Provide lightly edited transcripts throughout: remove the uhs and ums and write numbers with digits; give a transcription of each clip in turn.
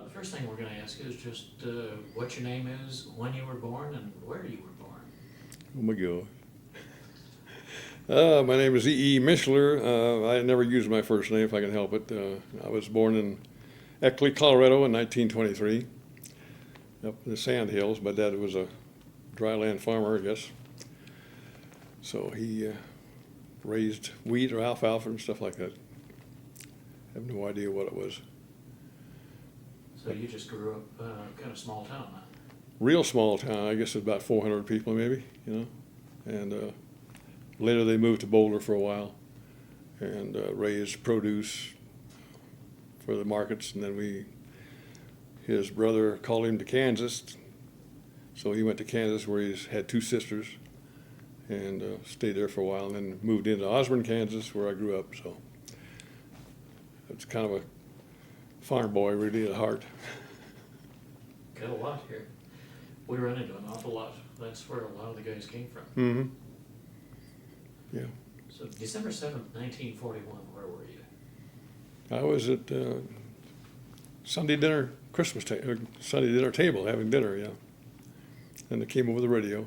The first thing we're going to ask you is just what your name is, when you were born, and where you were born. Oh my God. My name is E. Mischler. I never use my first name if I can help it. I was born in Eckley, Colorado in 1923, up in the Sand Hills. My dad was a dryland farmer, I guess. So he raised wheat or alfalfa and stuff like that. I have no idea what it was. So you just grew up kind of small town, huh? Real small town, I guess about 400 people maybe, And later they moved to Boulder for a while and raised produce for the markets. And then his brother called him to Kansas. So he went to Kansas where he had two sisters and stayed there for a while and then moved into Osborne, Kansas where I grew up. So it's kind of a farm boy really at heart. Got a lot here. We run into an awful lot. That's where a lot of the guys came from. Mm-hmm. Yeah. So December 7th, 1941, where were you? I was at Sunday dinner table having dinner, yeah. And they came over the radio.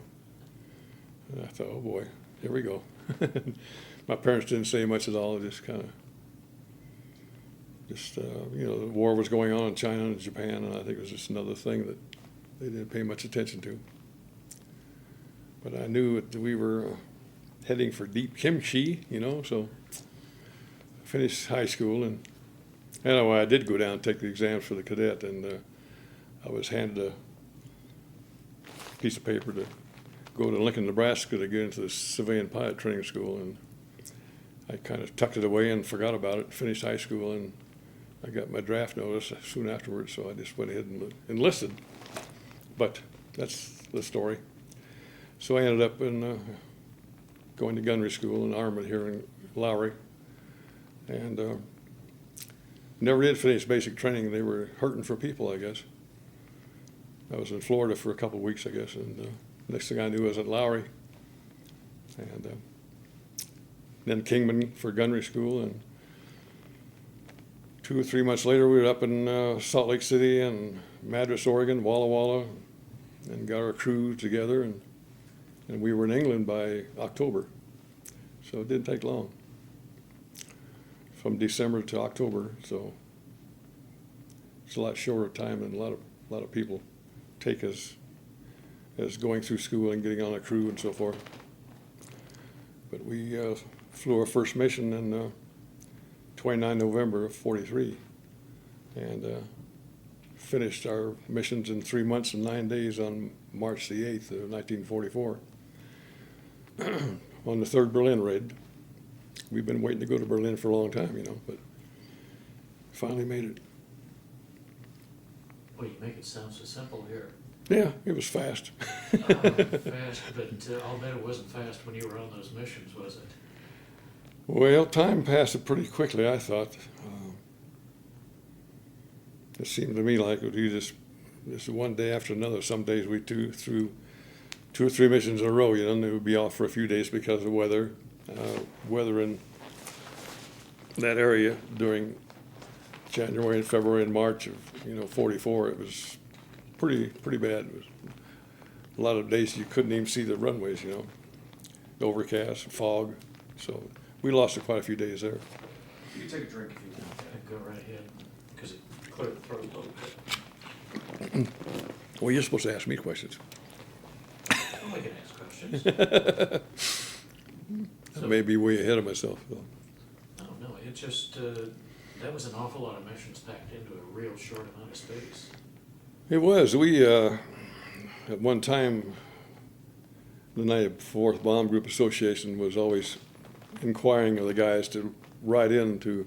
And I thought, oh boy, here we go. My parents didn't say much at all, just kind of, the war was going on in China and Japan, and I think it was just another thing that they didn't pay much attention to. But I knew that we were heading for deep kimchi, so I finished high school, and anyway, I did go down and take the exams for the cadet, and I was handed a piece of paper to go to Lincoln, Nebraska to get into the civilian pilot training school, and I kind of tucked it away and forgot about it, finished high school, and I got my draft notice soon afterwards, so I just went ahead and enlisted. But that's the story. So I ended up going to gunnery school in Armament here in Lowry, and never did finish basic training. They were hurting for people, I guess. I was in Florida for a couple of weeks, I guess, and next thing I knew I was at Lowry, and then Kingman for gunnery school, and 2 or 3 months later we were up in Salt Lake City and Madras, Oregon, Walla Walla, and got our crew together, and we were in England by October, so it didn't take long. From December to October, so it's a lot shorter time than a lot of people take as going through school and getting on a crew and so forth. But we flew our first mission in 29 November of 43, and finished our missions in 3 months and 9 days on March the 8th of 1944 on the 3rd Berlin raid. We've been waiting to go to Berlin for a long time, but finally made it. Well, you make it sound so simple here. Yeah, it was fast. Fast, but I'll bet it wasn't fast when you were on those missions, was it? Well, time passed pretty quickly, I thought. It seemed to me like it was just one day after another. Some days we through 2 or 3 missions in a row, and they would be off for a few days because of weather. Weather in that area during January and February and March of 44, it was pretty bad. It was a lot of days you couldn't even see the runways, overcast, fog. So we lost quite a few days there. You can take a drink if you want. Go right ahead, because it cleared the throat a little bit. Well, you're supposed to ask me questions. Well, I can ask questions. I may be way ahead of myself, though. I don't know. It just, that was an awful lot of missions packed into a real short amount of space. It was. We, at one time, the 94th Bomb Group Association was always inquiring of the guys to write in to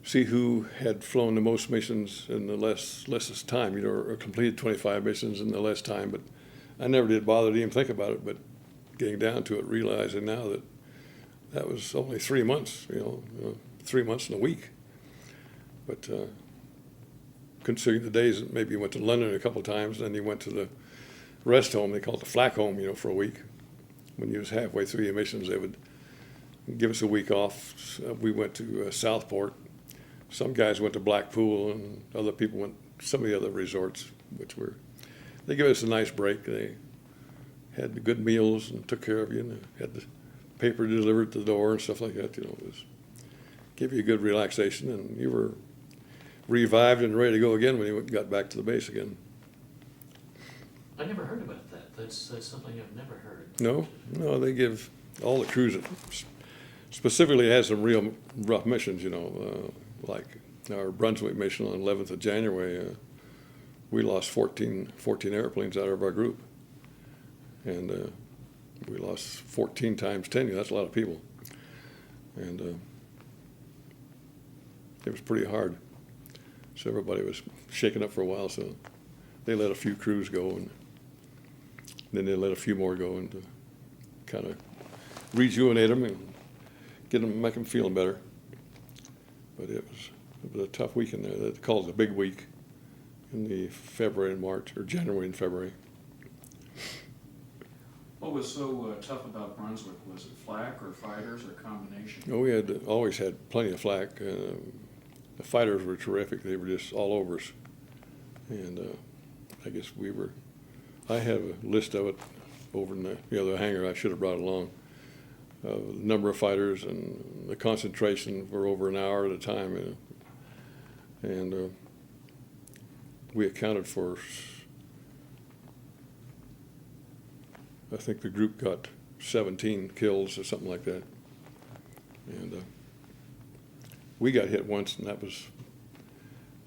see who had flown the most missions in the lessest time, or completed 25 missions in the less time. But I never did bother to even think about it. But getting down to it, realizing now that was only 3 months, 3 months and a week. But considering the days that maybe you went to London a couple of times, then you went to the rest home, they call it the flak home, for a week. When you was halfway through your missions, they would give us a week off. We went to Southport some guys went to Blackpool and other people went some of the other resorts, they gave us a nice break. They had the good meals and took care of you, and they had the paper delivered to the door and stuff like that. It was give you a good relaxation, and you were revived and ready to go again when you got back to the base again. I never heard about that. That's something I've never heard. No, they give all the crews, specifically it has some real rough missions, like our Brunswick mission on 11th of January, we lost 14 airplanes out of our group. And we lost 14 times 10, that's a lot of people. And it was pretty hard. So everybody was shaken up for a while, so they let a few crews go, and then they let a few more go, and to kind of rejuvenate them and make them feeling better. But it was a tough week in there. They call it a big week in the February and March, or January and February. What was so tough about Brunswick? Was it flak or fighters or combination? Oh, we always had plenty of flak. The fighters were terrific. They were just all over us. And I guess I have a list of it over in the other hangar. I should have brought it along. The number of fighters and the concentration for over an hour at a time. And we accounted for, I think the group got 17 kills or something like that. And we got hit once, and that was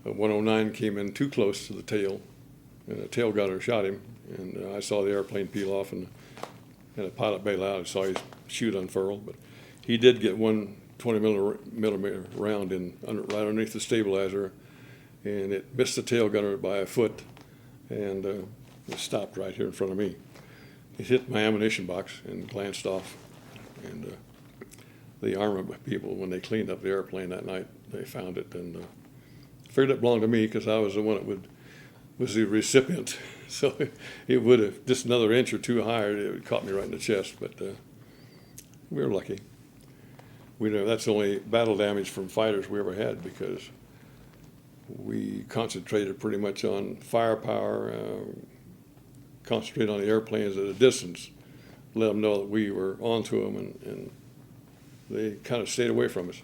109 came in too close to the tail, and the tail gunner shot him. And I saw the airplane peel off, and a pilot bail out. I saw his chute unfurl, but he did get one 20 millimeter round right underneath the stabilizer, and it missed the tail gunner by a foot, and it stopped right here in front of me. It hit my ammunition box and glanced off. And the armament people, when they cleaned up the airplane that night, they found it and figured it belonged to me because I was the one that was the recipient. So it would have, just another inch or two higher, it would caught me right in the chest. But we were lucky. That's the only battle damage from fighters we ever had, because we concentrated pretty much on firepower, concentrated on the airplanes at a distance, let them know that we were onto them, and they kind of stayed away from us.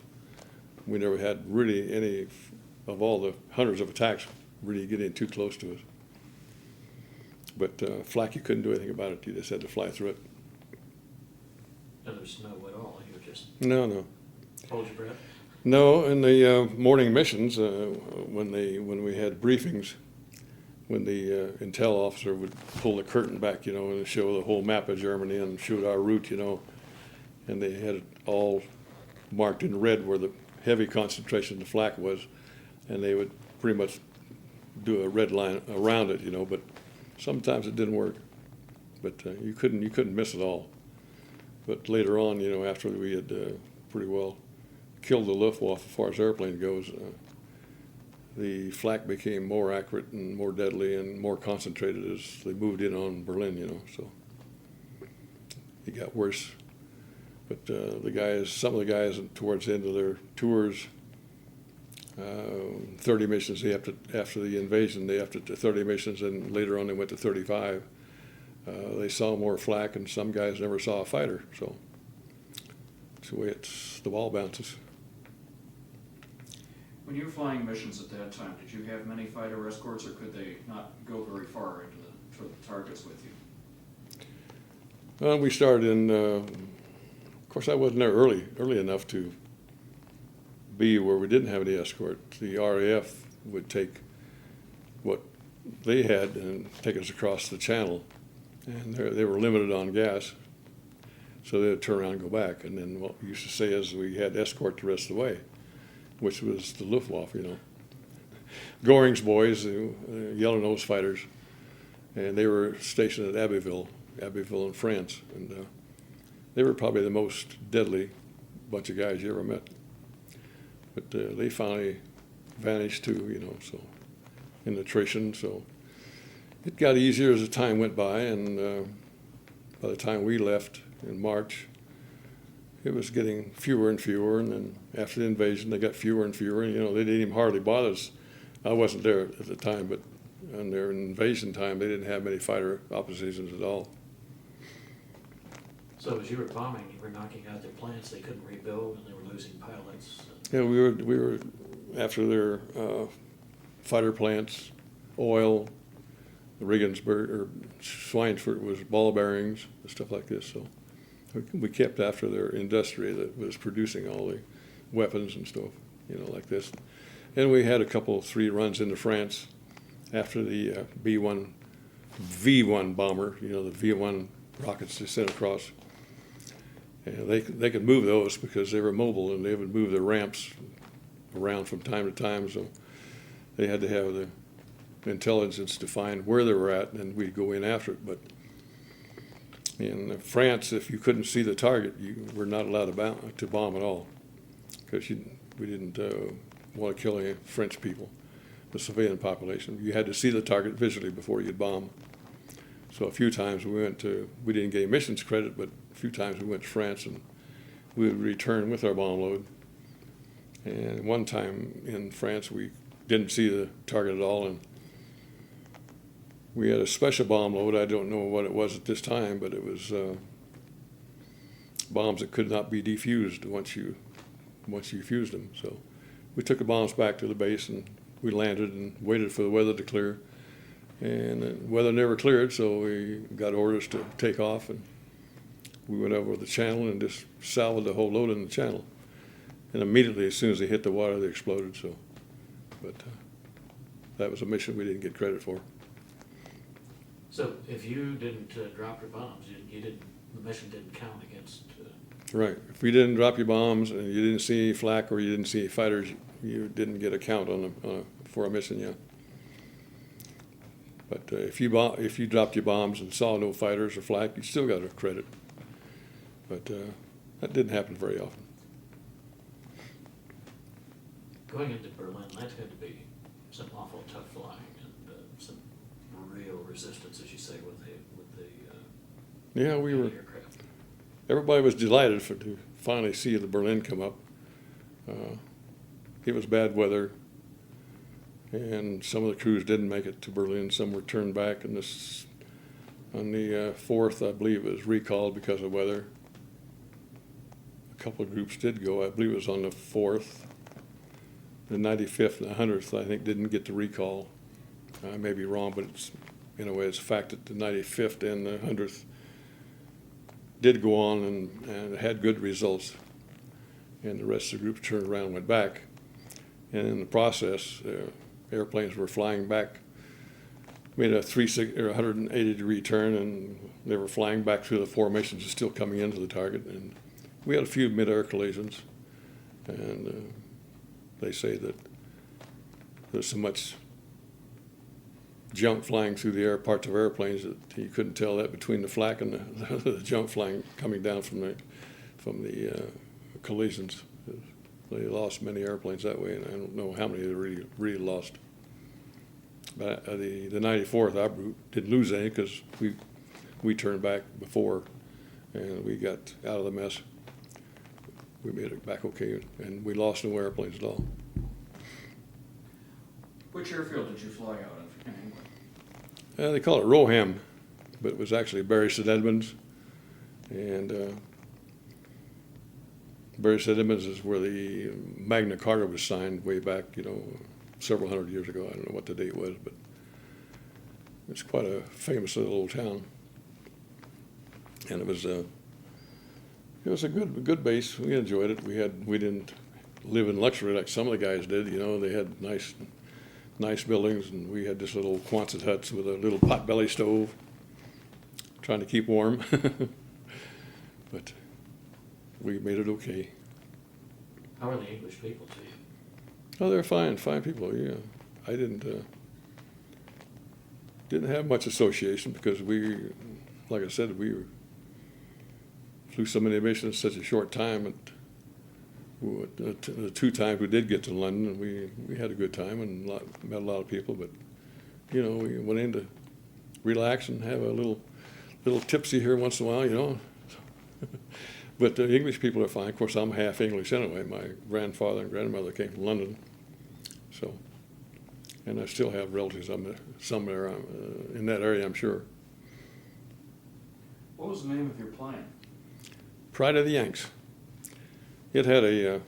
We never had really any of all the hundreds of attacks really getting too close to us. But flak, you couldn't do anything about it. You just had to fly through it. No, there's no at all. You were just No. hold your breath. No, in the morning missions, when we had briefings, when the intel officer would pull the curtain back, and show the whole map of Germany and show our route, and they had it all marked in red where the heavy concentration of the flak was, and they would pretty much do a red line around it, but sometimes it didn't work. But you couldn't miss it all. But later on, after we had pretty well killed the Luftwaffe as far as airplane goes, the flak became more accurate and more deadly and more concentrated as they moved in on Berlin, so it got worse. But some of the guys towards the end of their tours, 30 missions, after the invasion, they upped it to 30 missions, and later on they went to 35. They saw more flak, and some guys never saw a fighter, so it's the way the ball bounces. When you were flying missions at that time, did you have many fighter escorts, or could they not go very far into the targets with you? We started in, of course I wasn't there early enough to be where we didn't have any escort. The RAF would take what they had and take us across the channel, and they were limited on gas, so they would turn around and go back. And then what we used to say is we had escort the rest of the way, which was the Luftwaffe, Goring's boys, yellow-nosed fighters, and they were stationed at Abbeville in France, and they were probably the most deadly bunch of guys you ever met. But they finally vanished too, so in attrition. So it got easier as the time went by, and by the time we left in March, it was getting fewer and fewer, and then after the invasion, they got fewer and fewer, and, they didn't even hardly bother us. I wasn't there at the time, but on their invasion time, they didn't have many fighter oppositions at all. So as you were bombing, you were knocking out their plants, they couldn't rebuild, and they were losing pilots. Yeah, we were after their fighter plants, oil, Regensburg or Schweinfurt was ball bearings and stuff like this. So we kept after their industry that was producing all the weapons and stuff, like this. And we had 3 runs into France after the V1 bomber, the V1 rockets they sent across. And they could move those because they were mobile, and they would move the ramps around from time to time. So they had to have the intelligence to find where they were at, and we'd go in after it. But in France, if you couldn't see the target, you were not allowed to bomb at all, because we didn't want to kill any French people, the civilian population. You had to see the target visually before you'd bomb. So a few times we didn't get emissions credit, but a few times we went to France, and we would return with our bomb load. And one time in France, we didn't see the target at all, and we had a special bomb load. I don't know what it was at this time, but it was bombs that could not be defused once you fused them. So we took the bombs back to the base, and we landed and waited for the weather to clear. And the weather never cleared, so we got orders to take off, and we went over the channel and just salvaged the whole load in the channel. And immediately, as soon as they hit the water, they exploded. So, but that was a mission we didn't get credit for. So if you didn't drop your bombs, the mission didn't count against. Right. If we didn't drop your bombs and you didn't see any flak or you didn't see any fighters, you didn't get a count for a mission. Yeah. But if you dropped your bombs and saw no fighters or flak, you still got a credit. But that didn't happen very often. Going into Berlin, that had to be some awful tough flying and some real resistance, as you say, with the yeah, we were. aircraft. Everybody was delighted to finally see the Berlin come up. It was bad weather, and some of the crews didn't make it to Berlin. Some were turned back, and on the 4th, I believe, it was recalled because of weather. A couple of groups did go. I believe it was on the 4th. The 95th and the 100th, I think, didn't get the recall. I may be wrong, but in a way, it's a fact that the 95th and the 100th did go on and had good results. And the rest of the group turned around and went back. And in the process, airplanes were flying back, made a 180-degree turn, and they were flying back through the formations and still coming into the target. And we had a few mid-air collisions, and they say that there's so much junk flying through the air, parts of airplanes, that you couldn't tell that between the flak and the junk flying coming down from the collisions. They lost many airplanes that way, and I don't know how many they really lost. But the 94th, our group didn't lose any because we turned back before, and we got out of the mess. We made it back okay, and we lost no airplanes at all. Which airfield did you fly out of in England? They call it Roham, but it was actually Bury St. Edmunds. And Bury St. Edmunds is where the Magna Carta was signed way back, several hundred years ago. I don't know what the date was, but it's quite a famous little old town. And it was a good base. We enjoyed it. We didn't live in luxury like some of the guys did. They had nice buildings, and we had this little Quonset huts with a little potbelly stove, trying to keep warm. But we made it okay. How are the English people to you? Oh, they're fine people. Yeah, I didn't have much association because like I said, we flew so many missions in such a short time. And the 2 times we did get to London, we had a good time and met a lot of people. But we went in to relax and have a little tipsy here once in a while. But the English people are fine. Of course, I'm half English anyway. My grandfather and grandmother came from London, so, and I still have relatives somewhere in that area, I'm sure. What was the name of your plane? Pride of the Yanks. It had a,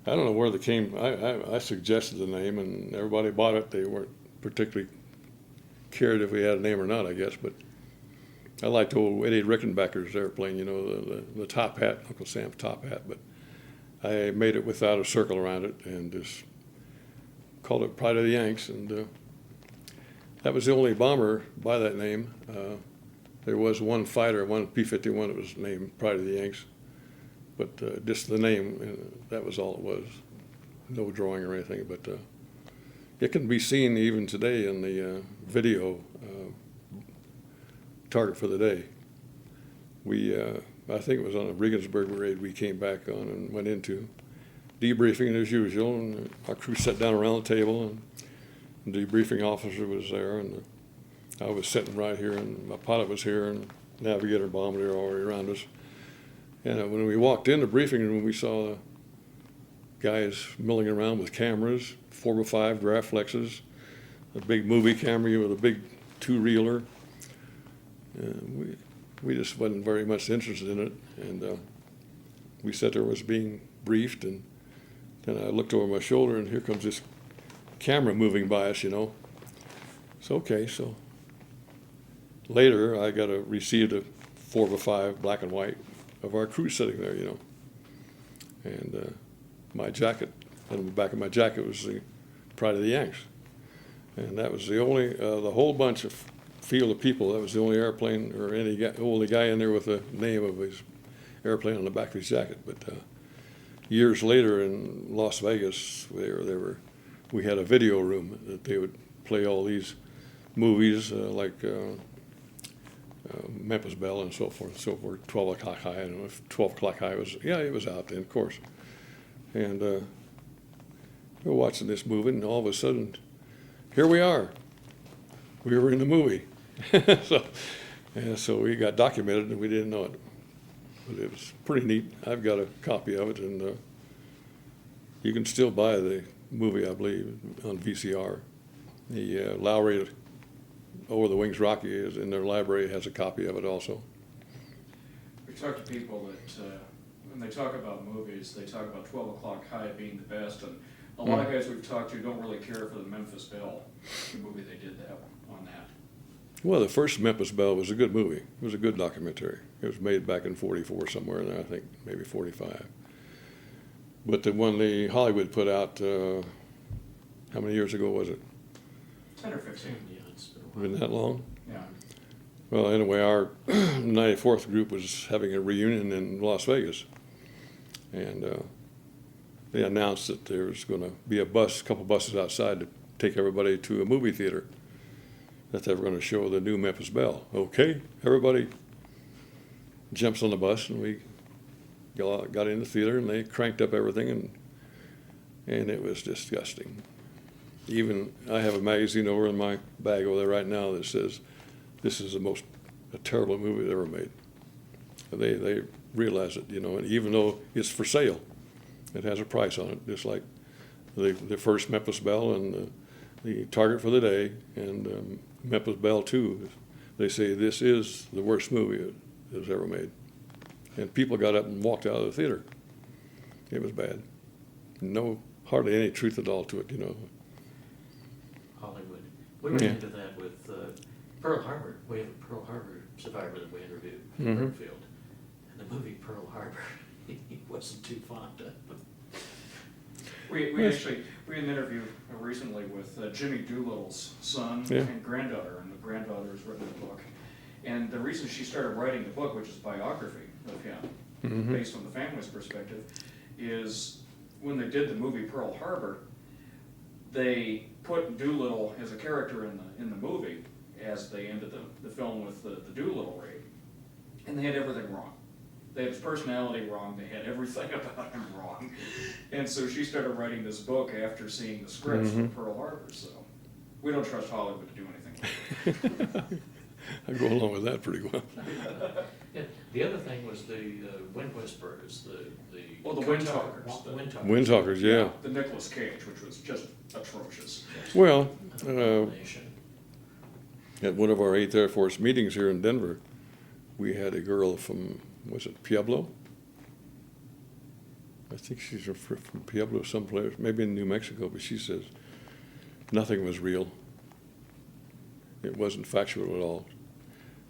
I don't know where they came. I suggested the name, and everybody bought it. They weren't particularly cared if we had a name or not, I guess, but I liked old Eddie Rickenbacker's airplane, you know, the top hat, Uncle Sam's top hat, but I made it without a circle around it and just called it Pride of the Yanks, and that was the only bomber by that name. There was one fighter, one P-51 that was named Pride of the Yanks, but just the name, that was all it was. No drawing or anything, but it can be seen even today in the video Target for the Day. We, I think it was on a Regensburg raid we came back on and went into debriefing as usual, and our crew sat down around the table, and the debriefing officer was there, and I was sitting right here, and my pilot was here, and navigator and bombardier already around us. And when we walked in the briefing room, we saw guys milling around with cameras, 4x5 Graflexes, a big movie camera with a big two-reeler. We just wasn't very much interested in it, and we sat there was being briefed, and then I looked over my shoulder, and here comes this camera moving by us, you know. So okay, so later I received a 4x5 black and white of our crew sitting there, you know, and my jacket, and on the back of my jacket was the Pride of the Yanks, and that was the only, the whole bunch of field of people, that was the only airplane or only guy in there with the name of his airplane on the back of his jacket. But years later in Las Vegas, we had a video room that they would play all these movies like Memphis Belle and so forth and so forth. 12 O'Clock High. I don't know if 12 O'Clock High was, yeah, it was out then, of course. And we're watching this movie, and all of a sudden, here we are. We were in the movie. So we got documented, and we didn't know it. But it was pretty neat. I've got a copy of it, and you can still buy the movie, I believe, on VCR. The Lowry Over the Wings Rocky is in their library, has a copy of it also. We talk to people that when they talk about movies, they talk about 12 O'Clock High being the best, and a lot of guys we've talked to don't really care for the Memphis Belle, the movie they did that on that. Well, the first Memphis Belle was a good movie. It was a good documentary. It was made back in 44 somewhere, and I think maybe 45. But the one the Hollywood put out, how many years ago was it? 10 or 15. Yeah, it's been a while. Been that long? Yeah. Well, anyway, our 94th group was having a reunion in Las Vegas, and they announced that there was going to be a couple buses outside to take everybody to a movie theater, that they were going to show the new Memphis Belle. Okay, everybody jumps on the bus, and we got in the theater, and they cranked up everything, and it was disgusting. Even I have a magazine over in my bag over there right now that says, this is a terrible movie ever made. They realize it, you know, and even though it's for sale, it has a price on it, just like the first Memphis Belle and the Target for the Day and Memphis Belle 2. They say this is the worst movie that was ever made. And people got up and walked out of the theater. It was bad. Hardly any truth at all to it, you know. Hollywood. We ran into that with Pearl Harbor. We have a Pearl Harbor survivor that we interviewed from Brookfield. And the movie Pearl Harbor, he wasn't too fond of. We had an interview recently with Jimmy Doolittle's son and granddaughter, and the granddaughter has written a book. And the reason she started writing the book, which is a biography of him, based on the family's perspective, is when they did the movie Pearl Harbor, they put Doolittle as a character in the movie as they ended the film with the Doolittle raid. And they had everything wrong. They had his personality wrong, they had everything about him wrong. And so she started writing this book after seeing the script for Pearl Harbor, so we don't trust Hollywood to do anything like that. I go along with that pretty well. Yeah, The other thing was the wind whisperers, the. Oh, the wind talkers. Wind talkers. Wind talkers, yeah. The Nicolas Cage, which was just atrocious. Well, Abomination. at one of our 8th Air Force meetings here in Denver, we had a girl from, was it Pueblo? I think she's from Pueblo someplace, maybe in New Mexico, but she says nothing was real. It wasn't factual at all.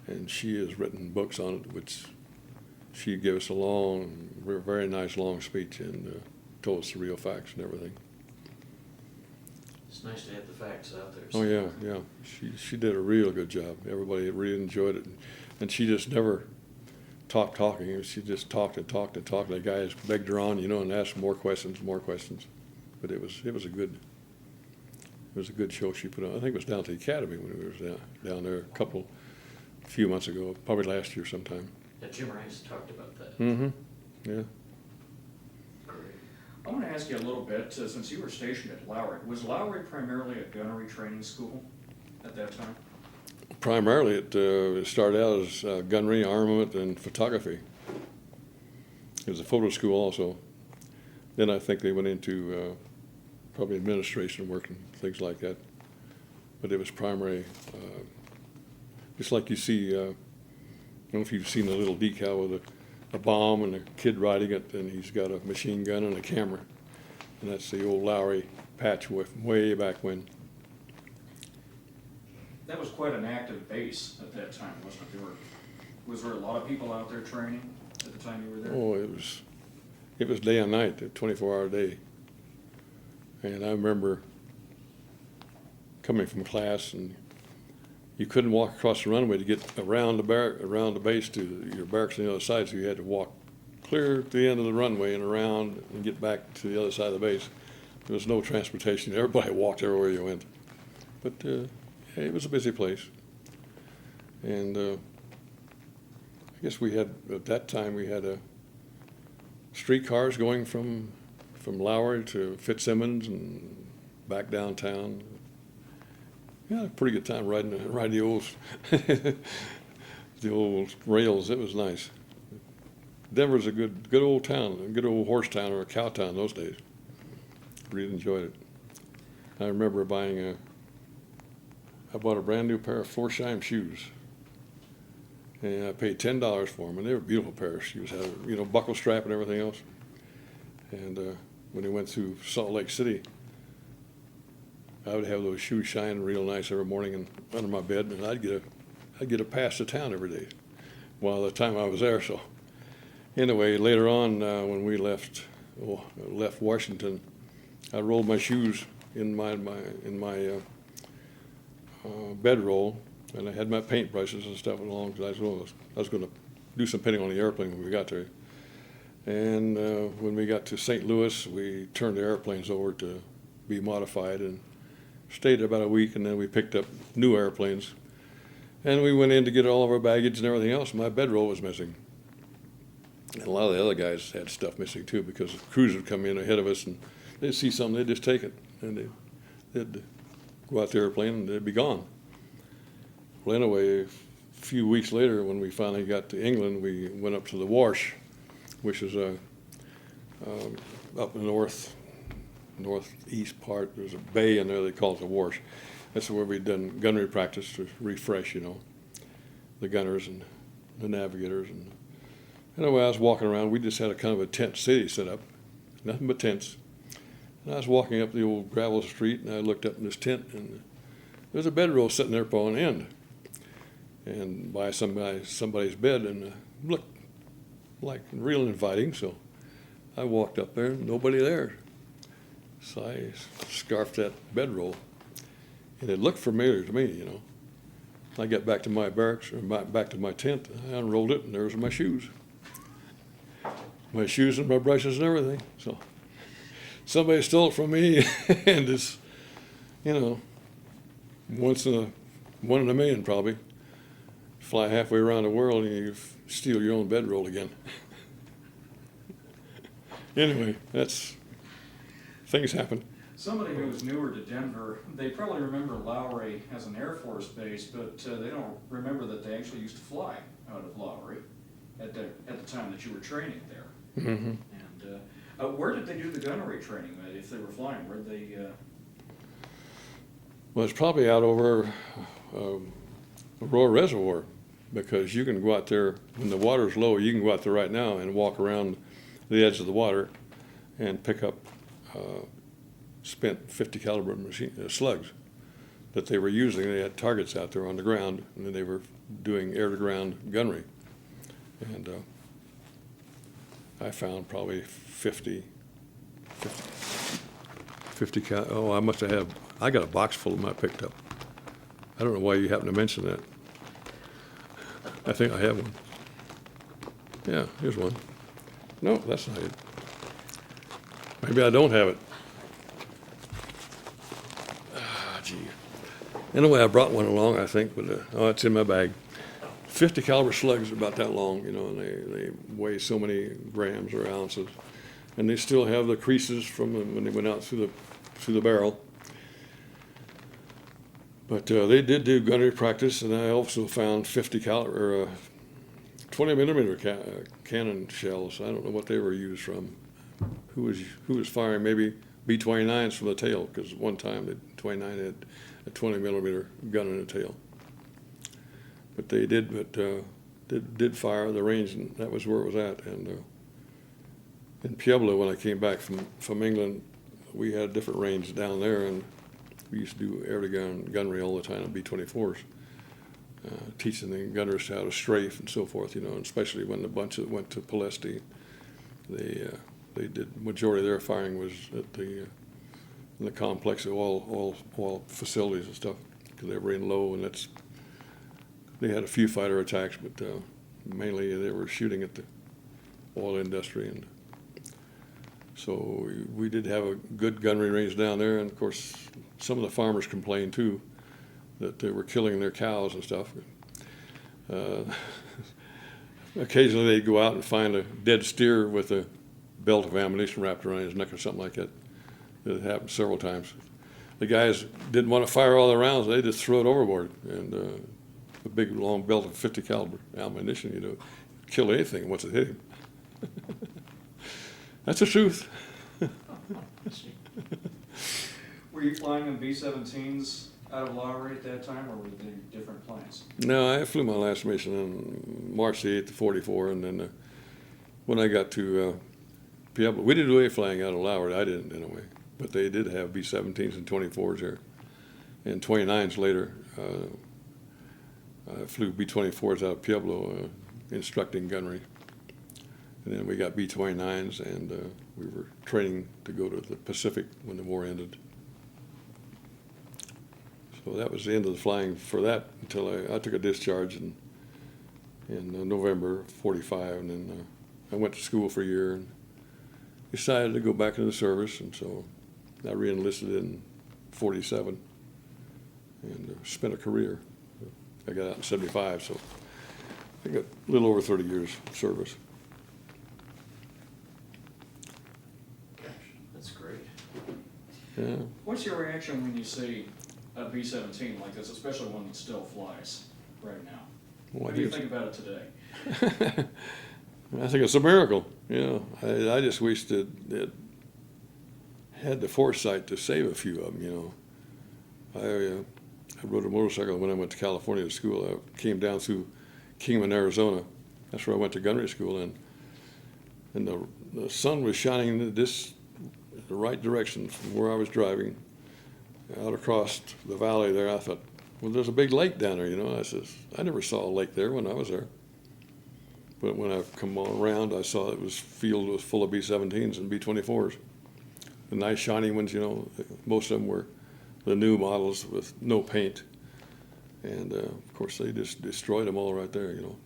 And she has written books on it, which she gave us a long, very nice long speech and told us the real facts and everything. It's nice to have the facts out there. Oh yeah, yeah. She did a real good job. Everybody really enjoyed it, and she just never talking. She just talked and talked and talked. The guys begged her on, and asked more questions. But it was a good show she put on. I think it was down at the Academy when we was down there a few months ago, probably last year sometime. Yeah, Jim Rice talked about that. Mm-hmm. Yeah. Great. I want to ask you a little bit, since you were stationed at Lowry, was Lowry primarily a gunnery training school at that time? Primarily, it started out as gunnery, armament, and photography. It was a photo school also. Then I think they went into probably administration work and things like that. But it was primary, just like you see, I don't know if you've seen the little decal with a bomb and a kid riding it, and he's got a machine gun and a camera. And that's the old Lowry patch way back when. That was quite an active base at that time, wasn't it? Was there a lot of people out there training at the time you were there? Oh, it was day and night, a 24-hour day. And I remember coming from class, and you couldn't walk across the runway to get around the base to your barracks on the other side, so you had to walk clear to the end of the runway and around and get back to the other side of the base. There was no transportation. Everybody walked everywhere you went. But it was a busy place. And I guess at that time, we had streetcars going from Lowry to Fitzsimmons and back downtown. We had a pretty good time riding the old the old rails. It was nice. Denver's a good old town, a good old horse town or a cow town those days. Really enjoyed it. I remember I bought a brand new pair of Florsheim shoes, and I paid $10 for them, and they were a beautiful pair of shoes. Had a buckle strap and everything else. And when we went through Salt Lake City, I would have those shoes shine real nice every morning and under my bed, and I'd get a pass to town every day. Well, the time I was there, so anyway, later on when we left Washington, I rolled my shoes in my bedroll, and I had my paintbrushes and stuff along because I was going to do some painting on the airplane when we got there. And when we got to St. Louis, we turned the airplanes over to be modified and stayed there about a week, and then we picked up new airplanes. And we went in to get all of our baggage and everything else. My bedroll was missing. And a lot of the other guys had stuff missing too, because the crews would come in ahead of us and they'd see something, they'd just take it. And they'd go out the airplane and they'd be gone. Well, anyway, a few weeks later, when we finally got to England, we went up to the Wash, which is up in the northeast part. There's a bay in there they call it the Wash. That's where we'd done gunnery practice to refresh, the gunners and the navigators. And anyway, I was walking around. We just had a kind of a tent city set up, nothing but tents. And I was walking up the old gravel street, and I looked up in this tent, and there's a bedroll sitting there on an end, and by somebody's bed, and looked like real inviting. So I walked up there, and nobody there. So I scarfed that bedroll, and it looked familiar to me, I got back to my barracks, or back to my tent, and I unrolled it, and there was my shoes. My shoes and my brushes and everything. So somebody stole it from me, and it's, one in a million probably. Fly halfway around the world and you steal your own bedroll again. Anyway, things happen. Somebody who was newer to Denver, they probably remember Lowry as an Air Force base, but they don't remember that they actually used to fly out of Lowry at time that you were training there. Mm-hmm. And where did they do the gunnery training? If they were flying, where did they? Well, it's probably out over Aurora Reservoir, because you can go out there when the water's low. You can go out there right now and walk around the edge of the water and pick up spent 50 caliber slugs that they were using. They had targets out there on the ground, and then they were doing air-to-ground gunnery. And I found probably 50 I must have had, I got a box full of them I picked up. I don't know why you happen to mention that. I think I have one. Yeah, here's one. No, that's not it. Maybe I don't have it. Ah, gee. Anyway, I brought one along, I think, but oh, it's in my bag. 50 caliber slugs are about that long, you know, and they weigh so many grams or ounces, and they still have the creases from when they went out through the barrel. But they did do gunnery practice, and I also found 50 caliber or 20 millimeter cannon shells. I don't know what they were used from. Who was firing? Maybe B-29s from the tail, because one time the 29 had a 20 millimeter gun in the tail. But they did fire the range, and that was where it was at. And in Pueblo, when I came back from England, we had different range down there, and we used to do air-to-gun gunnery all the time on B-24s, teaching the gunners how to strafe and so forth, you know, and especially when the bunch that went to Palesti, they did, majority of their firing was at in the complex of oil facilities and stuff, because they were in low, and they had a few fighter attacks, but mainly they were shooting at the oil industry. And so we did have a good gunnery range down there, and of course some of the farmers complained too that they were killing their cows and stuff. Occasionally they'd go out and find a dead steer with a belt of ammunition wrapped around his neck or something like that. It happened several times. The guys didn't want to fire all the rounds; they just threw it overboard, and a big long belt of 50 caliber ammunition, you know, kill anything once it hit him. That's the truth. Were you flying in B-17s out of Lowry at that time, or were they different planes? No, I flew my last mission on March the 8th, 44, and then when I got to Pueblo, we didn't do any flying out of Lowry. I didn't, anyway, but they did have B-17s and 24s there, and 29s later. I flew B-24s out of Pueblo, instructing gunnery. And then we got B-29s, and we were training to go to the Pacific when the war ended. So that was the end of the flying for that until I took a discharge in November 45, and then I went to school for a year and decided to go back into the service, and so I re-enlisted in 47 and spent a career. I got out in 75, so I got a little over 30 years of service. Gosh, that's great. Yeah. What's your reaction when you see a B-17 like this, especially one that still flies right now? Well, What do you think about it today? I think it's a miracle. You know, I just wish that it had the foresight to save a few of them. You know, I rode a motorcycle when I went to California to school. I came down through Kingman, Arizona. That's where I went to gunnery school, and the sun was shining in the right direction from where I was driving out across the valley there. I thought, well, there's a big lake down there, you know. I says, I never saw a lake there when I was there. But when I come on around, I saw it was field was full of B-17s and B-24s. The nice shiny ones, you know, most of them were the new models with no paint. And of course they just destroyed them all right there, you know,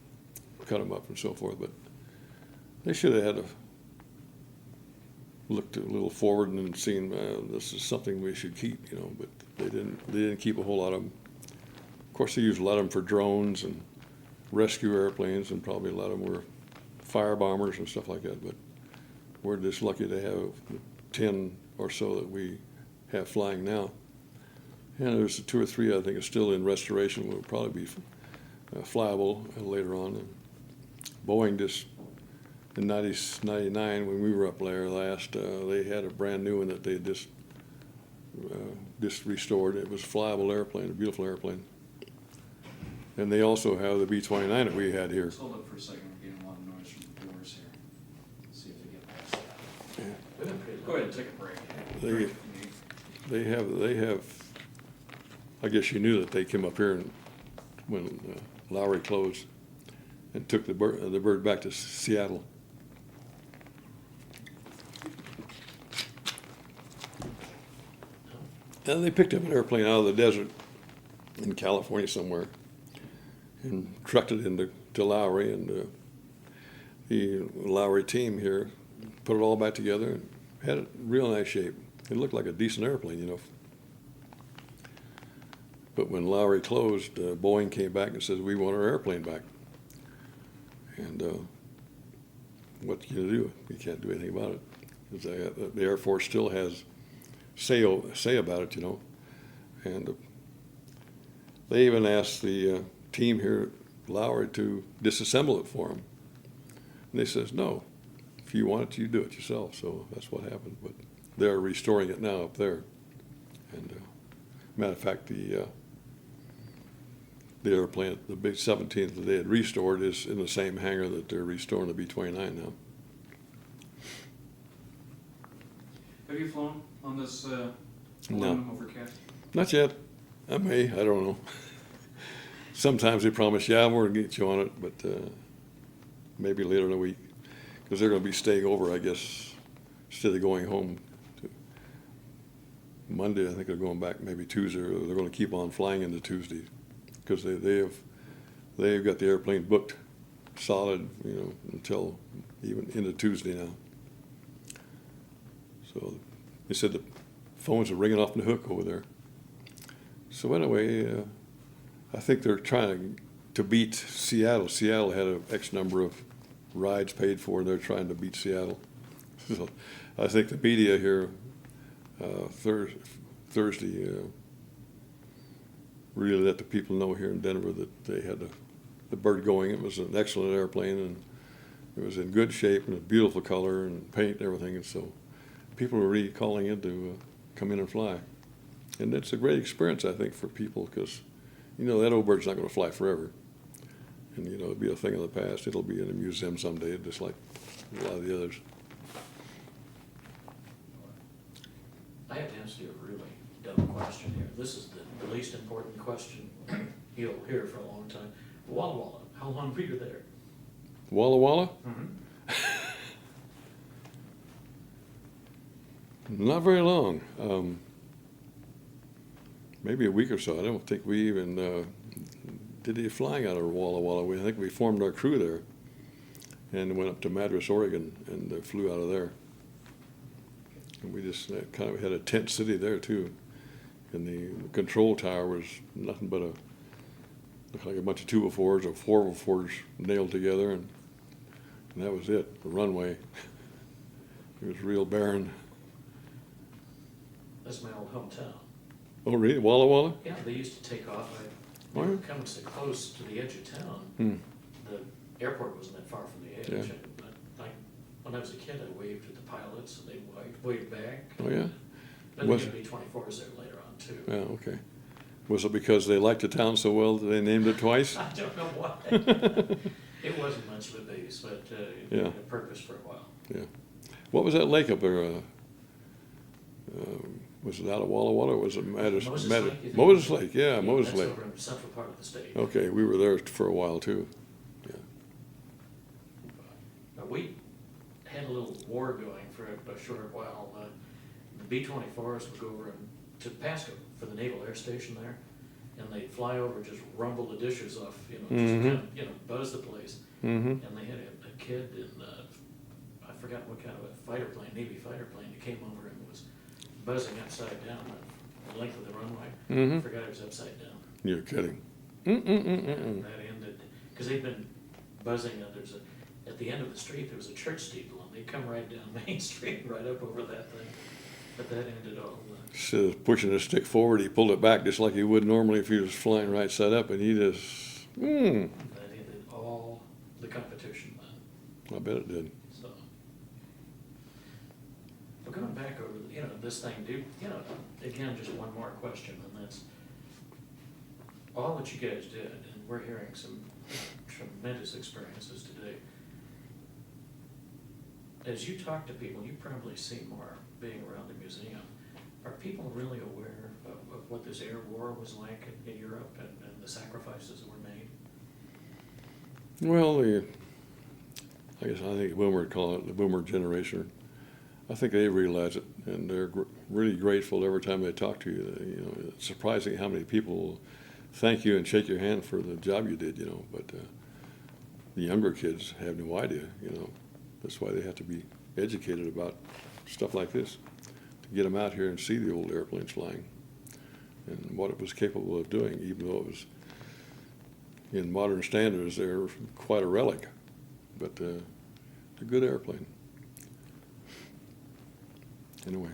cut them up and so forth. But they should have had looked a little forward and seen this is something we should keep, you know. But they didn't keep a whole lot of them. Of course, they used a lot of them for drones and rescue airplanes, and probably a lot of them were fire bombers and stuff like that. But we're just lucky to have 10 or so that we have flying now. And there's 2 or 3 I think are still in restoration. Will probably be flyable later on. And Boeing just in 99, when we were up there last, they had a brand new one that they just restored. It was a flyable airplane, a beautiful airplane. And they also have the B-29 that we had here. Let's hold up for a second, we're getting a lot of noise from the doors here. See if they get past that. Yeah. Go ahead and take a break. They have, I guess you knew that they came up here when Lowry closed and took the bird back to Seattle. And they picked up an airplane out of the desert in California somewhere and trucked it into Lowry, and the Lowry team here put it all back together and had it in real nice shape. It looked like a decent airplane, you know. But when Lowry closed, Boeing came back and says, we want our airplane back. And what can you do? You can't do anything about it. 'Cause the Air Force still has say about it, you know. And they even asked the team here at Lowry to disassemble it for them. And they says, no, if you want it, you do it yourself. So that's what happened. But they're restoring it now up there. And matter of fact, the airplane, the big 17th that they had restored, is in the same hangar that they're restoring the B-29 now. Have you flown on this No. balloon overcast? Not yet. I may. I don't know. Sometimes they promise, yeah, we're going to get you on it, but maybe later in the week. Because they're going to be staying over, I guess, instead of going home to Monday. I think they're going back maybe Tuesday, or they're going to keep on flying into Tuesday. Because they've got the airplane booked solid, you know, until even into Tuesday now. So they said the phones are ringing off the hook over there. So anyway, I think they're trying to beat Seattle. Seattle had an X number of rides paid for, and they're trying to beat Seattle. So I think the media here Thursday really let the people know here in Denver that they had the bird going. It was an excellent airplane, and it was in good shape and a beautiful color and paint and everything. And so people were really calling in to come in and fly. And it's a great experience, I think, for people, because, you know, that old bird's not going to fly forever. And, you know, it'll be a thing of the past. It'll be in a museum someday, just like a lot of the others. I have to ask you a really dumb question here. This is the least important question you'll hear for a long time. Walla Walla, how long were you there? Walla Walla? Mm-hmm. Not very long. Maybe a week or so. I don't think we even did any flying out of Walla Walla. I think we formed our crew there and went up to Madras, Oregon, and flew out of there. And we just kind of had a tent city there too. And the control tower was nothing but looked like a bunch of 204s or 404s nailed together, and that was it. The runway. It was real barren. That's my old hometown. Oh, really? Walla Walla? Yeah, they used to take off. They Oh, yeah. were coming so close to the edge of town. Hmm. The airport wasn't that far from the edge. Yeah. But when I was a kid, I waved at the pilots, and they waved back. Oh, yeah? Then Was- there could be 24s there later on, too. Yeah, okay. Was it because they liked the town so well that they named it twice? I don't know why. It wasn't much of a base, but it Yeah. had a purpose for a while. Yeah. What was that lake up there? Was it out of Walla Walla, or was it Moses Lake, you think? Moses Lake, yeah, Moses That's Lake. over in the central part of the state. Okay, we were there for a while too. Yeah. We had a little war going for a short while. The B-24s would go over to Pasco for the Naval Air Station there, and they'd fly over, just rumble the dishes off, just Mhm. kind of, buzz the place. Mm-hmm. And they had a kid in, I forgot what kind of a fighter plane, Navy fighter plane, that came over and was buzzing upside down the length of the runway. Mhm. I forgot it was upside down. You're kidding. And that ended, because they'd been buzzing, at the end of the street, there was a church steeple, and they'd come right down Main Street, right up over that thing. But that ended all. Instead of pushing the stick forward, he pulled it back just like he would normally if he was flying right side up, and he just, That ended all the competition then. I bet it did. So, but going back over, this thing, again, just one more question, and that's all that you guys did, and we're hearing some tremendous experiences today. As you talk to people, you probably see more being around the museum. Are people really aware of what this air war was like in Europe and the sacrifices that were made? Well, I think Boomer would call it the Boomer generation. I think they realize it, and they're really grateful every time they talk to you. It's surprising how many people thank you and shake your hand for the job you did. But the younger kids have no idea. That's why they have to be educated about stuff like this, to get them out here and see the old airplanes flying and what it was capable of doing, even though it was, in modern standards, they're quite a relic, but a good airplane. Anyway.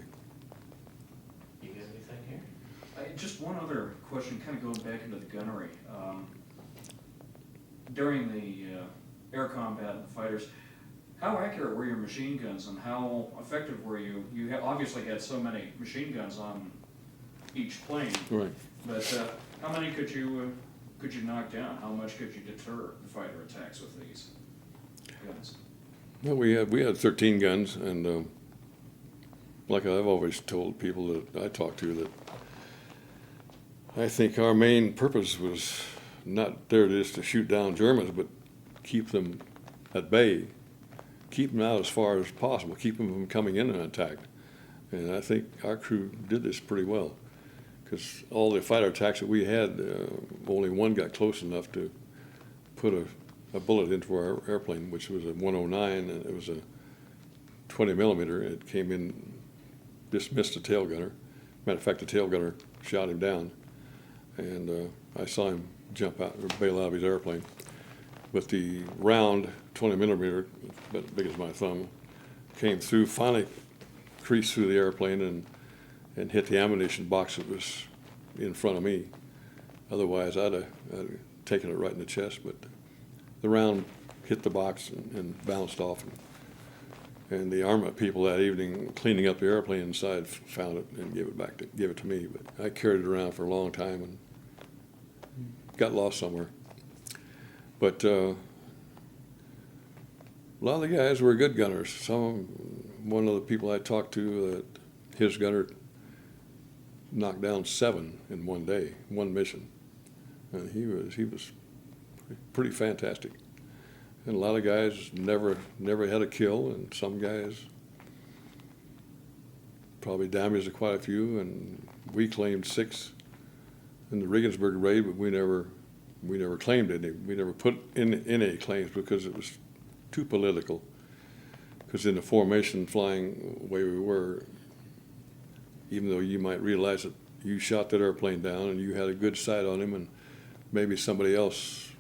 You got anything here? Just one other question, kind of going back into the gunnery. During the air combat and the fighters, how accurate were your machine guns, and how effective were you? You obviously had so many machine guns on each plane, Right. but how many could you knock down? How much could you deter the fighter attacks with these guns? Well, we had 13 guns, and like I've always told people that I talk to, that I think our main purpose was not there just to shoot down Germans, but keep them at bay, keep them out as far as possible, keep them from coming in and attack. And I think our crew did this pretty well, because all the fighter attacks that we had, only one got close enough to put a bullet into our airplane, which was a 109, and it was a 20 millimeter. It came in, just missed the tail gunner. Matter of fact, the tail gunner shot him down, and I saw him jump out or bail out of his airplane. But the round 20 millimeter, about big as my thumb, came through, finally creased through the airplane and hit the ammunition box that was in front of me. Otherwise, I'd have taken it right in the chest. But the round hit the box and bounced off. And the armament people that evening, cleaning up the airplane inside, found it and gave it to me. But I carried it around for a long time and got lost somewhere. But a lot of the guys were good gunners. One of the people I talked to, his gunner knocked down 7 in one day, one mission, and he was pretty fantastic. And a lot of guys never had a kill, and some guys probably damaged quite a few. And we claimed 6 in the Regensburg raid, but we never claimed any. We never put in any claims because it was too political. Because in the formation flying way we were, even though you might realize that you shot that airplane down and you had a good sight on him, and maybe somebody else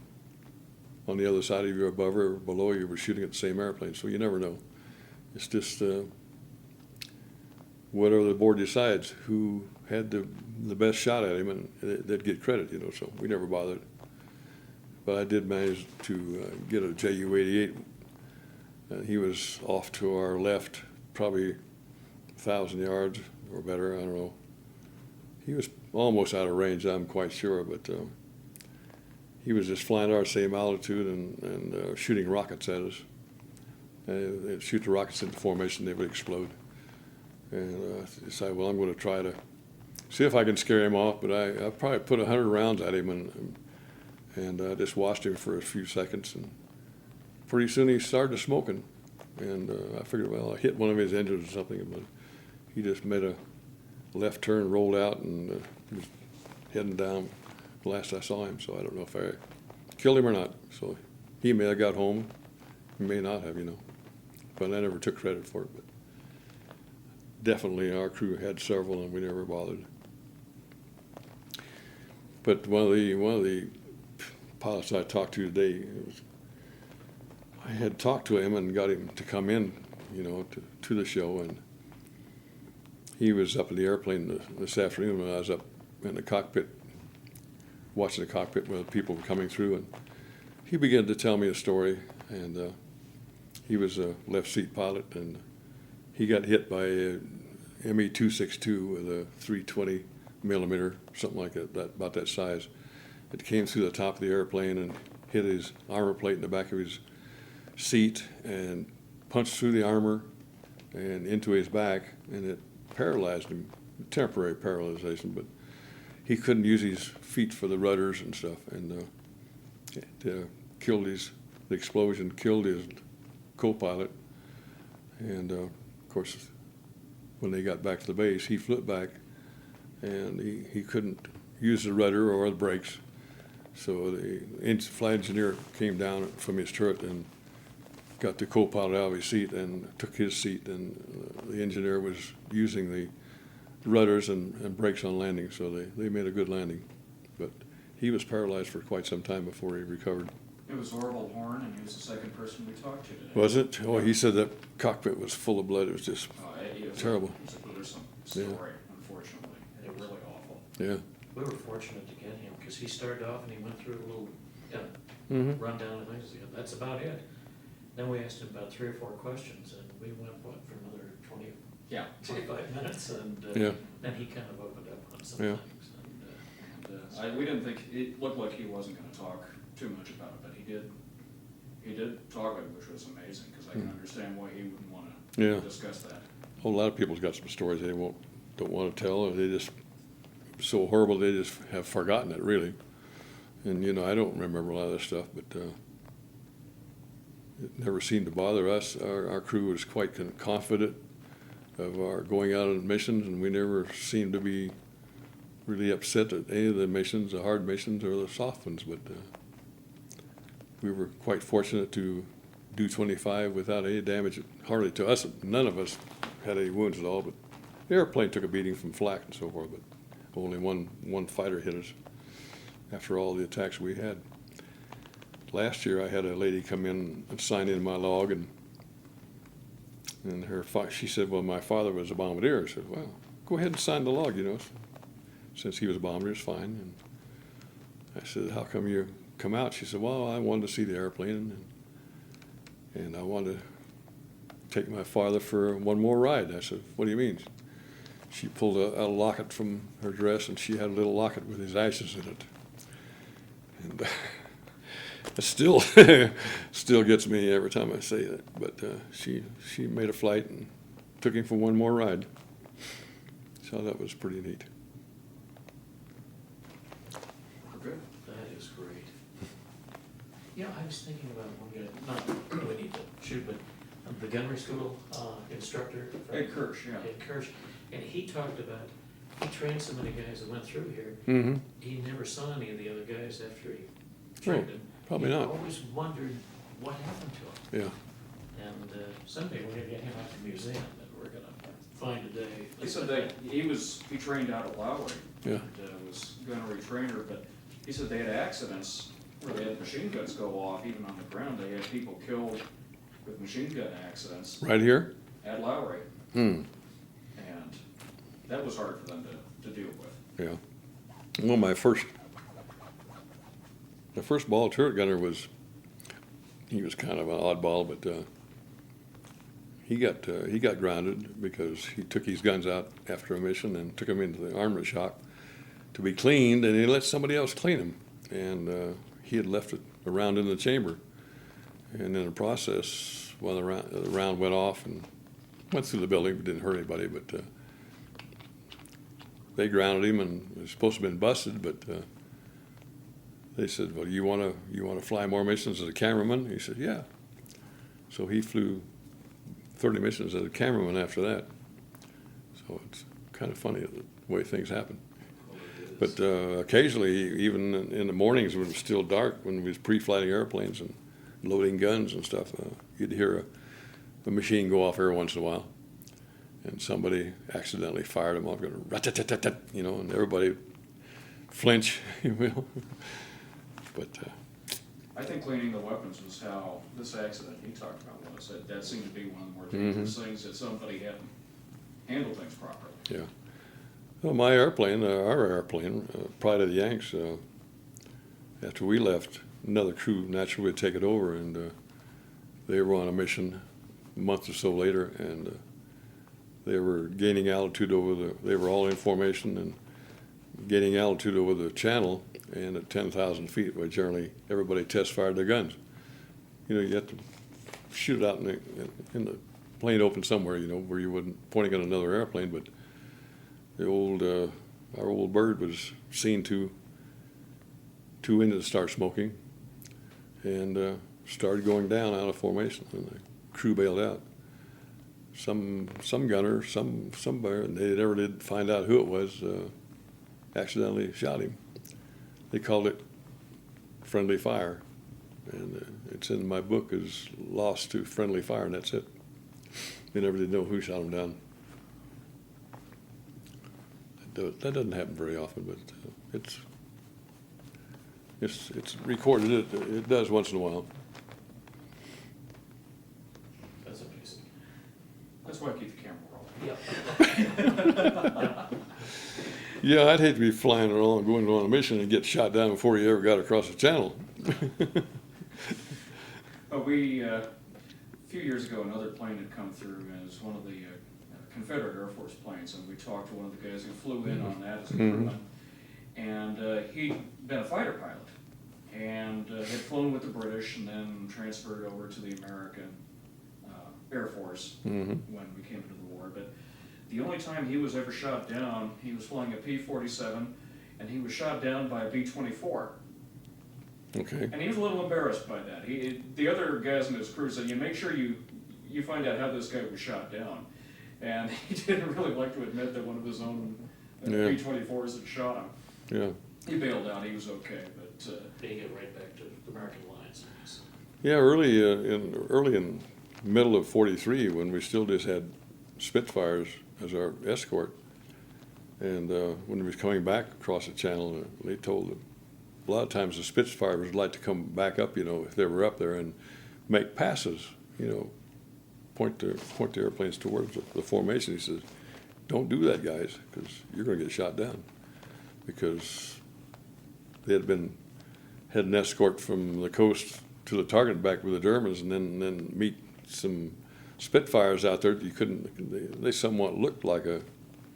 on the other side of you, above or below you, were shooting at the same airplane. So you never know. It's just whatever the board decides, who had the best shot at him, and they'd get credit, so we never bothered. But I did manage to get a Ju-88. He was off to our left, probably 1,000 yards or better, I don't know. He was almost out of range, I'm quite sure, but he was just flying our same altitude and shooting rockets at us. They'd shoot the rockets into formation, they would explode. And I decided, well, I'm going to try to see if I can scare him off, but I probably put 100 rounds at him and just watched him for a few seconds, and pretty soon he started smoking. And I figured, well, I hit one of his engines or something, but he just made a left turn, rolled out, and he was heading down the last I saw him. So I don't know if I killed him or not. So he may have got home, he may not have, but I never took credit for it. But definitely our crew had several, and we never bothered. But one of the pilots I talked to today, I had talked to him and got him to come in, to the show, and he was up in the airplane this afternoon when I was up in the cockpit, watching the cockpit when people were coming through, and he began to tell me a story, and He was a left seat pilot, and he got hit by a ME-262 with a 320 millimeter, something like that, about that size. It came through the top of the airplane and hit his armor plate in the back of his seat and punched through the armor and into his back, and it paralyzed him, temporary paralyzation, but he couldn't use his feet for the rudders and stuff, and the explosion killed his co-pilot, and of course, when they got back to the base, he flipped back, and he couldn't use the rudder or the brakes, so the flight engineer came down from his turret and got the co-pilot out of his seat and took his seat, and the engineer was using the rudders and brakes on landing, so they made a good landing. But he was paralyzed for quite some time before he recovered. It was Orville Horn, and he was the second person we talked to today. Was it? Oh, he said that cockpit was full of blood. It was just It was terrible. It was a gruesome story, unfortunately. It was really awful. Yeah. We were fortunate to get him, because he started off and he went through a little Mm-hmm. rundown of things. That's about it. Then we asked him about 3 or 4 questions, and we went, for another 20, Yeah. 25 minutes, and Yeah. then he kind of opened up on some Yeah. things. We didn't think, it looked like he wasn't gonna talk too much about it, but he did talk, which was amazing, because I can understand why he wouldn't wanna Yeah. discuss that. A lot of people's got some stories they don't want to tell, or they just so horrible they just have forgotten it, really. And I don't remember a lot of this stuff, but it never seemed to bother us. Our crew was quite confident of our going out on missions, and we never seemed to be really upset at any of the missions, the hard missions or the soft ones. But we were quite fortunate to do 25 without any damage, hardly to us. None of us had any wounds at all, but the airplane took a beating from flak and so forth, but only one fighter hit us after all the attacks we had. Last year, I had a lady come in and sign in my log, and she said, well, my father was a bombardier. I said, well, go ahead and sign the log, since he was a bombardier, it's fine. And I said, how come you come out? She said, well, I wanted to see the airplane, and I wanted to take my father for one more ride. I said, what do you mean? She pulled a locket from her dress, and she had a little locket with his ashes in it. And it still gets me every time I say that. But she made a flight and took him for one more ride. So that was pretty neat. Good. That is great. I was thinking about one guy, not we need to shoot, but the gunnery school instructor. Ed Kirsch, yeah. Ed Kirsch, and he talked about, he trained so many guys that went through here. Mm-hmm. He never saw any of the other guys after he trained them. Probably He not. always wondered what happened to him. Yeah. And someday we're gonna get him out to the museum, and we're gonna find a day. He said that he trained out at Lowry. Yeah. And was gunnery trainer, but he said they had accidents where they had machine guns go off, even on the ground. They had people killed with machine gun accidents Right here? at Lowry. Hmm. And that was hard for them to deal with. Yeah. Well, the first ball turret gunner he was kind of an oddball, but he got grounded because he took his guns out after a mission and took them into the armament shop to be cleaned, and he let somebody else clean them. And he had left it around in the chamber. And in the process, the round went off and went through the building, but didn't hurt anybody. But they grounded him, and he was supposed to have been busted, but they said, well, you want to fly more missions as a cameraman? He said, yeah. So he flew 30 missions as a cameraman after that. So it's kind of funny the way things happen. But occasionally, even in the mornings when it was still dark, when we was pre-flighting airplanes and loading guns and stuff, you'd hear a machine go off every once in a while. And somebody accidentally fired them off, going rat-tat-tat-tat, and everybody flinch, But I think cleaning the weapons was how this accident he talked about was. That seemed to be one of the more dangerous things, that somebody hadn't handled things properly. yeah. Well, my airplane, our airplane, Pride of the Yanks, after we left, another crew naturally would take it over, and they were on a mission a month or so later, and they were gaining altitude they were all in formation and gaining altitude over the channel, and at 10,000 feet, where generally everybody test fired their guns. You know, you have to shoot it out in the plane open somewhere, you know, where you wouldn't pointing at another airplane, but our old bird was seen two engines start smoking, and started going down out of formation, and the crew bailed out. Some gunner, somewhere, and they never did find out who it was, accidentally shot him. They called it friendly fire, and it's in my book as lost to friendly fire, and that's it. They never did know who shot him down. That doesn't happen very often, but it's recorded. It does once in a while. That's amazing. That's why I keep the camera rolling. Yeah. Yeah, I'd hate to be flying along, going on a mission and get shot down before you ever got across the channel. We, a few years ago, another plane had come through, and it was one of the Confederate Air Force planes, and we talked to one of the guys who flew in on that as a crewman. And he'd been a fighter pilot, and had flown with the British and then transferred over to the American Air Force when we came into the war. But the only time he was ever shot down, he was flying a P-47, and he was shot down by a B-24. Okay. And he was a little embarrassed by that. The other guys in his crew said, "You make sure you find out how this guy was shot down." And he didn't really like to admit that one of his own B-24s had shot him. Yeah. He bailed out. He was okay, but They get right back to American lines. Yeah, early in middle of '43, when we still just had Spitfires as our escort, and when we was coming back across the channel, they told them a lot of times the Spitfires would like to come back up, you know, if they were up there, and make passes, you know, point the airplanes towards the formation. He says, "Don't do that, guys, because you're going to get shot down," because they had an escort from the coast to the target back with the Germans, and then meet some Spitfires out there. You couldn't. They somewhat looked like a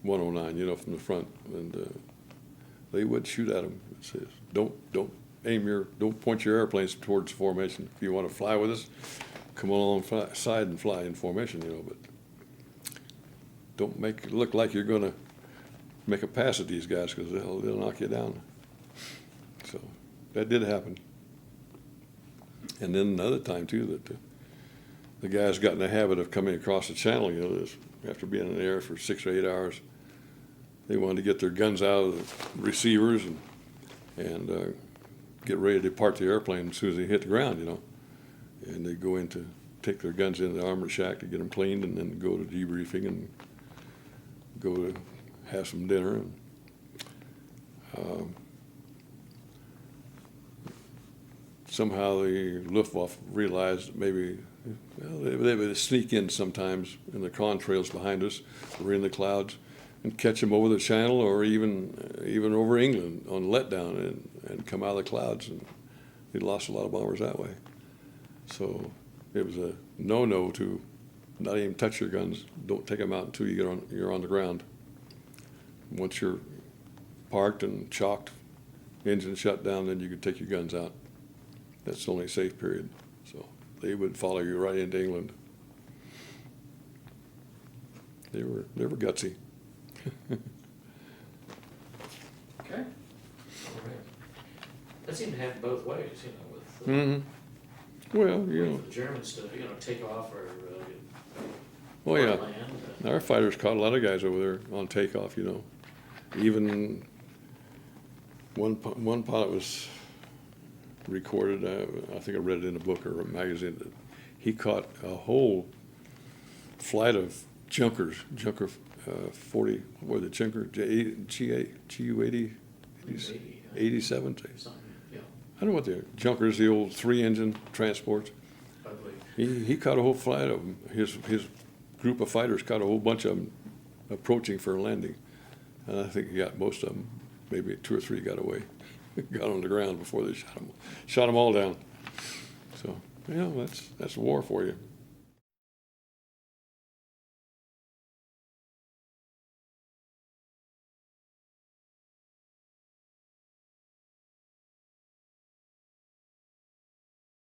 109, you know, from the front, and they would shoot at them. It says, don't point your airplanes towards formation. If you want to fly with us, come along side and fly in formation, you know, but don't make it look like you're going to make a pass at these guys, because they'll knock you down. So that did happen. And then another time too, that the guys got in the habit of coming across the channel, you know, after being in the air for 6 or 8 hours. They wanted to get their guns out of the receivers and get ready to depart the airplane as soon as they hit the ground, you know. And they go in to take their guns in the armor shack to get them cleaned, and then go to debriefing and go to have some dinner. And somehow the Luftwaffe realized that maybe they would sneak in sometimes in the contrails behind us, or in the clouds, and catch them over the channel, or even over England on letdown, and come out of the clouds. And they lost a lot of bombers that way. So it was a no-no to not even touch your guns. Don't take them out until you're on the ground. Once you're parked and chalked, engine shut down, then you could take your guns out. That's the only safe period. So they would follow you right into England. They were gutsy. okay. All right. That seemed to happen both ways, you know, with Well, you know. with the Germans to, you know, take off or Oh yeah. land. Our fighters caught a lot of guys over there on takeoff, you know. Even one pilot was recorded, I think I read it in a book or a magazine, that he caught a whole flight of Junker 40, what were the Junker, GU-80, 87? Something, yeah, I don't know what the Junkers, the old 3-engine transports. I believe. He caught a whole flight of them. His group of fighters caught a whole bunch of them approaching for a landing. And I think he got most of them. Maybe 2 or 3 got away, got on the ground before they shot them all down. So Yeah, that's war for you.